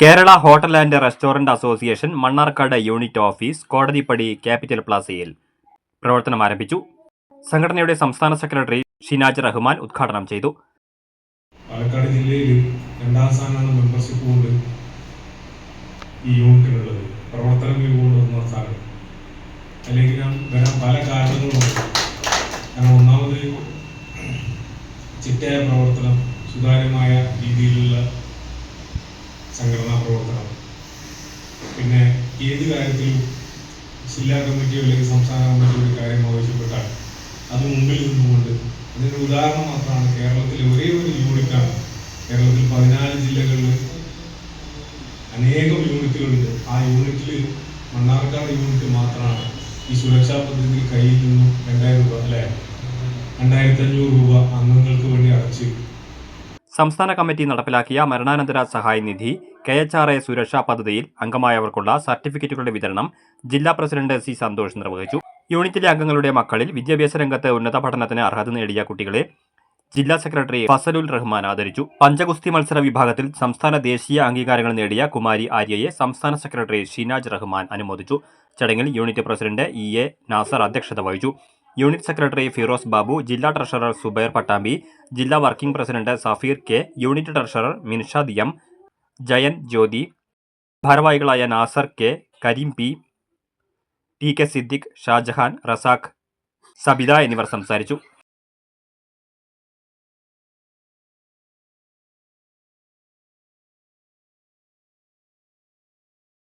Kerala hotel and restaurant association Mannarkkad unit office Kodathippadi capital പ്ലാസയിൽ പ്രവർത്തനം ആരംഭിച്ചു. സംഘടനയുടെ സംസ്ഥാന സെക്രട്ടറി ഷിനാജ് റഹ്മാൻ ഉദ്ഘാടനം ചെയ്തു. പാലക്കാട് ജില്ലയിൽ 2ാം സ്ഥാനമാണ് മെമ്പർഷിപ്പ് കൊണ്ട് ഈ യൂണിറ്റിനുള്ളത്. പ്രവർത്തനങ്ങൾ കൊണ്ട് 1ാം സ്ഥാനം. അല്ലെങ്കിൽ വരാൻ പല കാരണങ്ങളുണ്ട്. കാരണം ഒന്നാമത് ചിട്ടയായ പ്രവർത്തനം, സുതാര്യമായ രീതിയിലുള്ള സംഘടനാ പ്രവർത്തനം, പിന്നെ ഏത് കാര്യത്തിലും ജില്ലാ കമ്മിറ്റിയോ അല്ലെങ്കിൽ സംസ്ഥാന കമ്മിറ്റിയോ ഒരു കാര്യം ആവശ്യപ്പെട്ടാൽ അത് മുമ്പിൽ നിന്നുകൊണ്ട് അതിൻ്റെ ഉദാഹരണം മാത്രമാണ് കേരളത്തിലെ ഒരേ ഒരു യൂണിറ്റാണ്. കേരളത്തിൽ 14 ജില്ലകളിൽ അനേകം യൂണിറ്റുകളുണ്ട്. ആ യൂണിറ്റിൽ മണ്ണാർക്കാട് യൂണിറ്റ് മാത്രമാണ് ഈ സുരക്ഷാ പദ്ധതിയിൽ കയ്യിൽ നിന്നും 2000 രൂപ അല്ലെ 2500 രൂപ അംഗങ്ങൾക്ക് വേണ്ടി അടച്ച്. സംസ്ഥാന കമ്മിറ്റി നടപ്പിലാക്കിയ മരണാനന്തര സഹായ നിധി KHRA സുരക്ഷാ പദ്ധതിയിൽ അംഗമായവർക്കുള്ള സർട്ടിഫിക്കറ്റുകളുടെ വിതരണം ജില്ലാ പ്രസിഡന്റ് സി സന്തോഷ് നിർവഹിച്ചു. യൂണിറ്റിലെ അംഗങ്ങളുടെ മക്കളിൽ വിദ്യാഭ്യാസ രംഗത്ത് ഉന്നത പഠനത്തിന് അർഹത നേടിയ കുട്ടികളെ ജില്ലാ സെക്രട്ടറി ഫസലുൽ റഹ്മാൻ ആദരിച്ചു. പഞ്ചഗുസ്തി മത്സര വിഭാഗത്തിൽ സംസ്ഥാന ദേശീയ അംഗീകാരങ്ങൾ നേടിയ കുമാരി ആര്യയെ സംസ്ഥാന സെക്രട്ടറി ഷിനാജ് റഹ്മാൻ അനുമോദിച്ചു. ചടങ്ങിൽ യൂണിറ്റ് പ്രസിഡന്റ് EA നാസർ അധ്യക്ഷത വഹിച്ചു. യൂണിറ്റ് സെക്രട്ടറി ഫിറോസ് ബാബു, ജില്ലാ ട്രഷറർ സുബൈർ പട്ടാമ്പി, ജില്ലാ working president Safeer K, unit treasurer Minshad M, Jayan Jyothi, ഭാരവാഹികളായ Nasar K, Kareem P, TK Siddique, Shah Jahan, Razak, Sabitha എന്നിവർ സംസാരിച്ചു.